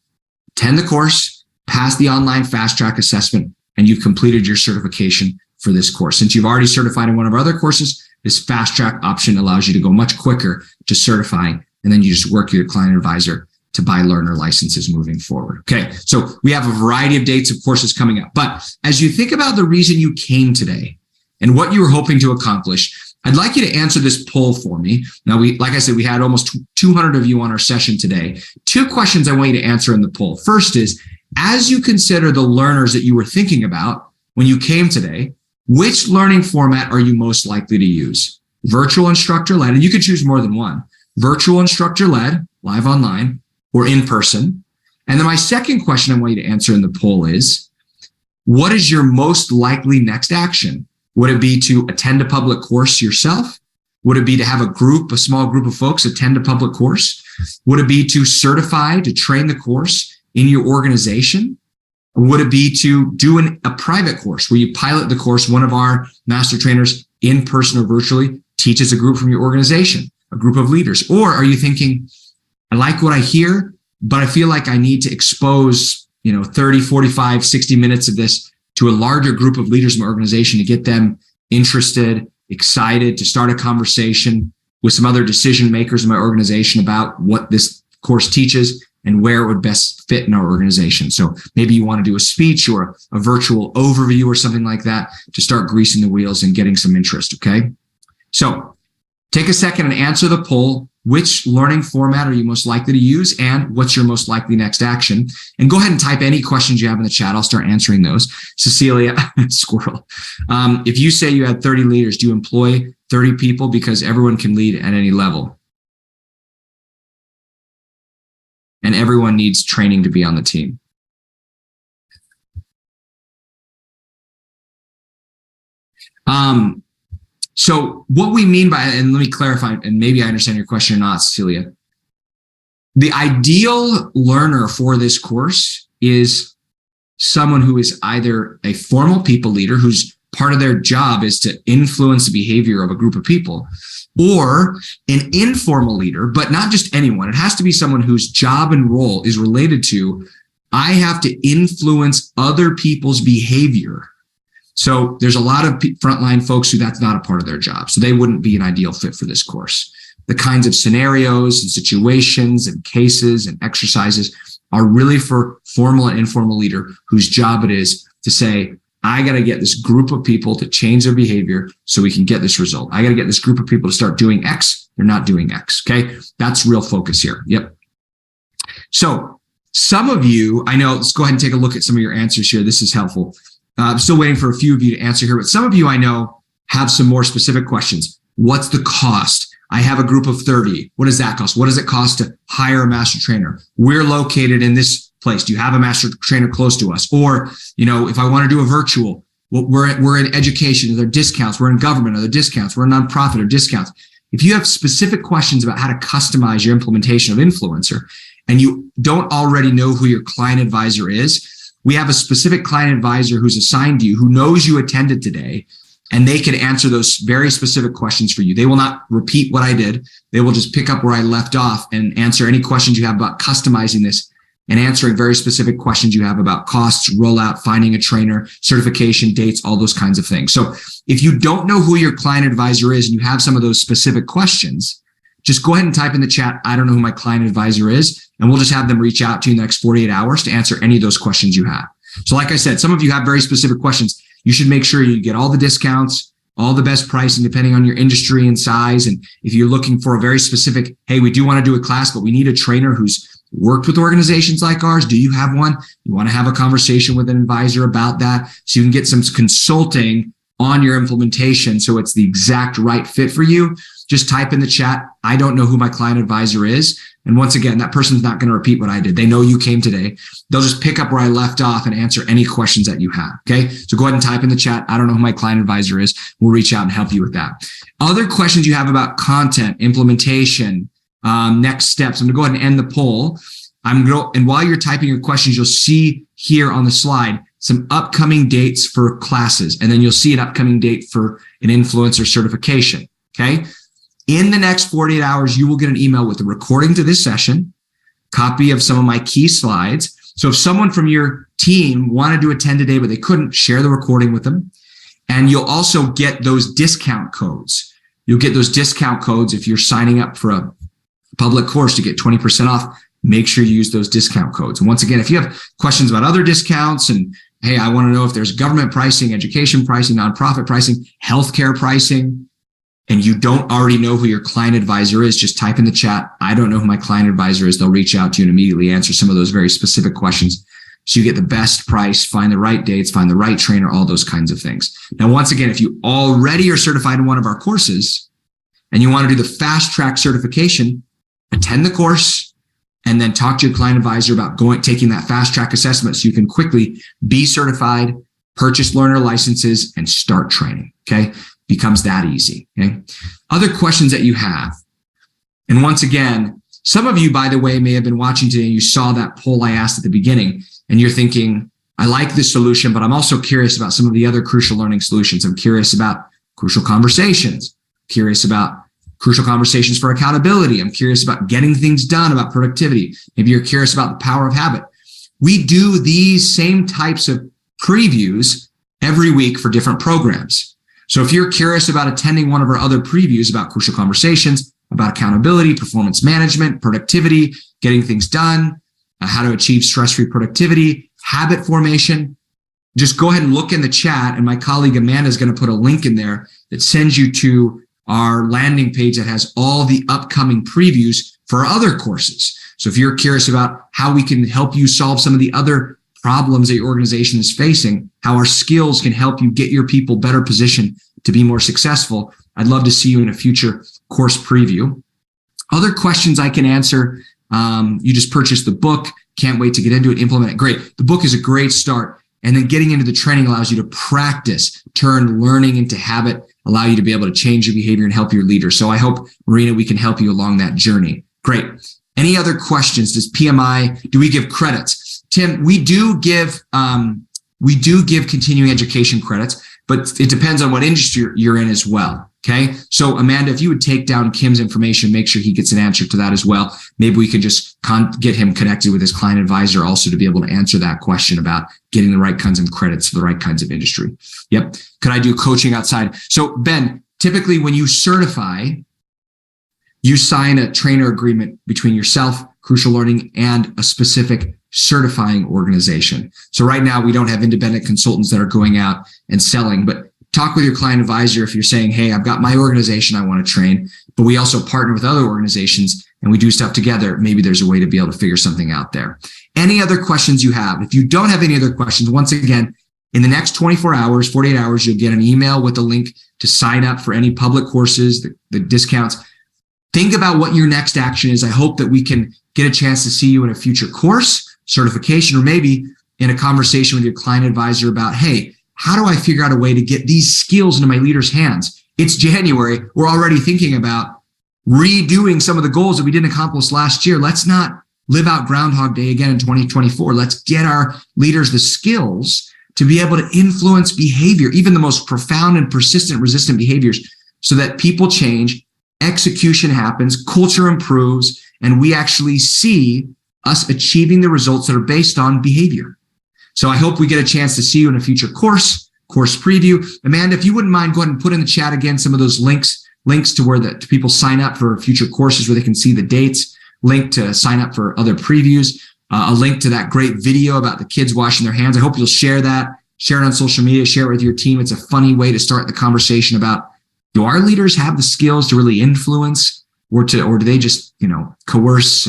Attend the course, pass the online fast track assessment, and you've completed your certification for this course. Since you've already certified in one of our other courses, this fast track option allows you to go much quicker to certifying, and then you just work with your client advisor to buy learner licenses moving forward. Okay, so we have a variety of dates of courses coming up. But as you think about the reason you came today and what you were hoping to accomplish, I'd like you to answer this poll for me. Now, like I said, we had almost 200 of you on our session today. 2 questions I want you to answer in the poll. First is, as you consider the learners that you were thinking about when you came today, which learning format are you most likely to use? Virtual instructor-led, and you could choose more than one. Virtual instructor-led, live online, or in person. And then my second question I want you to answer in the poll is, what is your most likely next action? Would it be to attend a public course yourself? Would it be to have a small group of folks attend a public course? Would it be to certify, to train the course in your organization? Would it be to do a private course where you pilot the course, one of our master trainers in person or virtually teaches a group from your organization, a group of leaders? Or are you thinking, I like what I hear, but I feel like I need to expose 30, 45, 60 minutes of this to a larger group of leaders in my organization to get them interested, excited, to start a conversation with some other decision makers in my organization about what this course teaches and where it would best fit in our organization. So maybe you want to do a speech or a virtual overview or something like that to start greasing the wheels and getting some interest, okay? So take a second and answer the poll. Which learning format are you most likely to use, and what's your most likely next action? And go ahead and type any questions you have in the chat. I'll start answering those. Cecilia, squirrel. If you say you had 30 leaders, do you employ 30 people because everyone can lead at any level? and everyone needs training to be on the team. So what we mean by, and let me clarify, and maybe I understand your question or not, Cecilia. The ideal learner for this course is someone who is either a formal people leader whose part of their job is to influence the behavior of a group of people, or an informal leader, but not just anyone. It has to be someone whose job and role is related to, I have to influence other people's behavior. So there's a lot of frontline folks who that's not a part of their job. So they wouldn't be an ideal fit for this course. The kinds of scenarios and situations and cases and exercises are really for formal and informal leader whose job it is to say, I got to get this group of people to change their behavior so we can get this result. I got to get this group of people to start doing X. They're not doing X. Okay. That's real focus here. Yep. So some of you, I know, let's go ahead and take a look at some of your answers here. This is helpful. I'm still waiting for a few of you to answer here, but some of you I know have some more specific questions. What's the cost? I have a group of 30. What does that cost? What does it cost to hire a master trainer? We're located in this place. Do you have a master trainer close to us? Or, if I want to do a virtual, we're in education. Are there discounts? We're in government. Are there discounts? We're a nonprofit. Or discounts? If you have specific questions about how to customize your implementation of Influencer and you don't already know who your client advisor is, we have a specific client advisor who's assigned to you, who knows you attended today, and they can answer those very specific questions for you. They will not repeat what I did. They will just pick up where I left off and answer any questions you have about customizing this and answering very specific questions you have about costs, rollout, finding a trainer, certification, dates, all those kinds of things. So if you don't know who your client advisor is and you have some of those specific questions, just go ahead and type in the chat, I don't know who my client advisor is, and we'll just have them reach out to you in the next 48 hours to answer any of those questions you have. So like I said, some of you have very specific questions. You should make sure you get all the discounts, all the best pricing, depending on your industry and size. And if you're looking for a very specific, hey, we do want to do a class, but we need a trainer who's worked with organizations like ours. Do you have one? You want to have a conversation with an advisor about that so you can get some consulting on your implementation so it's the exact right fit for you. Just type in the chat, I don't know who my client advisor is. And once again, that person's not going to repeat what I did. They know you came today. They'll just pick up where I left off and answer any questions that you have. Okay. So go ahead and type in the chat, I don't know who my client advisor is. We'll reach out and help you with that. Other questions you have about content, implementation, next steps. I'm going to go ahead and end the poll. And while you're typing your questions, you'll see here on the slide some upcoming dates for classes. And then you'll see an upcoming date for an influencer certification. Okay. In the next 48 hours, you will get an email with a recording to this session, copy of some of my key slides. So if someone from your team wanted to attend today, but they couldn't, share the recording with them. And you'll also get those discount codes. You'll get those discount codes if you're signing up for a public course to get 20% off. Make sure you use those discount codes. And once again, if you have questions about other discounts and, hey, I want to know if there's government pricing, education pricing, nonprofit pricing, healthcare pricing, and you don't already know who your client advisor is, just type in the chat, I don't know who my client advisor is. They'll reach out to you and immediately answer some of those very specific questions. So you get the best price, find the right dates, find the right trainer, all those kinds of things. Now, once again, if you already are certified in one of our courses and you want to do the fast track certification, attend the course and then talk to your client advisor about taking that fast track assessment so you can quickly be certified, purchase learner licenses, and start training. Okay. Becomes that easy. Okay. Other questions that you have. And once again, some of you, by the way, may have been watching today. You saw that poll I asked at the beginning and you're thinking, I like this solution, but I'm also curious about some of the other crucial learning solutions. I'm curious about crucial conversations, curious about crucial conversations for accountability. I'm curious about getting things done, about productivity. Maybe you're curious about the power of habit. We do these same types of previews every week for different programs. So if you're curious about attending one of our other previews about crucial conversations, about accountability, performance management, productivity, getting things done, how to achieve stress-free productivity, habit formation, just go ahead and look in the chat. And my colleague Amanda is going to put a link in there that sends you to our landing page that has all the upcoming previews for our other courses. So if you're curious about how we can help you solve some of the other problems that your organization is facing, how our skills can help you get your people better positioned to be more successful, I'd love to see you in a future course preview. Other questions I can answer You just purchased the book. Can't wait to get into it, implement it. Great. The book is a great start. And then getting into the training allows you to practice, turn learning into habit, allow you to be able to change your behavior and help your leaders. So I hope, Marina, we can help you along that journey. Great. Any other questions? Do we give credits? Tim, we do give continuing education credits, but it depends on what industry you're in as well. Okay. So Amanda, if you would take down Kim's information, make sure he gets an answer to that as well. Maybe we could just get him connected with his client advisor also to be able to answer that question about getting the right kinds of credits for the right kinds of industry. Yep. Could I do coaching outside? So Ben, typically when you certify, you sign a trainer agreement between yourself, Crucial Learning, and a specific certifying organization. So right now we don't have independent consultants that are going out and selling, but talk with your client advisor if you're saying, hey, I've got my organization I want to train, but we also partner with other organizations and we do stuff together. Maybe there's a way to be able to figure something out there. Any other questions you have? If you don't have any other questions, once again, in the next 24 hours, 48 hours, you'll get an email with a link to sign up for any public courses, the discounts. Think about what your next action is. I hope that we can get a chance to see you in a future course, certification, or maybe in a conversation with your client advisor about, hey, how do I figure out a way to get these skills into my leaders' hands? It's January. We're already thinking about redoing some of the goals that we didn't accomplish last year. Let's not live out Groundhog Day again in 2024. Let's get our leaders the skills to be able to influence behavior, even the most profound and persistent resistant behaviors, so that people change, execution happens, culture improves, and we actually see us achieving the results that are based on behavior. So I hope we get a chance to see you in a future course preview. Amanda, if you wouldn't mind, go ahead and put in the chat again some of those links to where to people sign up for future courses where they can see the dates, link to sign up for other previews, a link to that great video about the kids washing their hands. I hope you'll share that, share it on social media, share it with your team. It's a funny way to start the conversation about, do our leaders have the skills to really influence, or do they just, coerce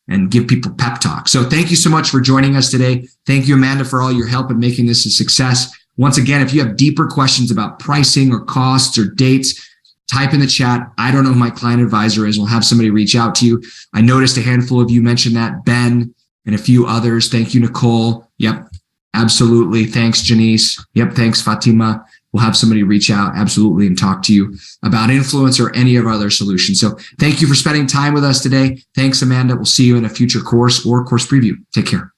and give people pep talk? So thank you so much for joining us today. Thank you, Amanda, for all your help in making this a success. Once again, if you have deeper questions about pricing or costs or dates, type in the chat. I don't know who my client advisor is. We'll have somebody reach out to you. I noticed a handful of you mentioned that, Ben and a few others. Thank you, Nicole. Yep, absolutely. Thanks, Janice. Yep, thanks, Fatima. We'll have somebody reach out, absolutely, and talk to you about influence or any of our other solutions. So thank you for spending time with us today. Thanks, Amanda. We'll see you in a future course or course preview. Take care.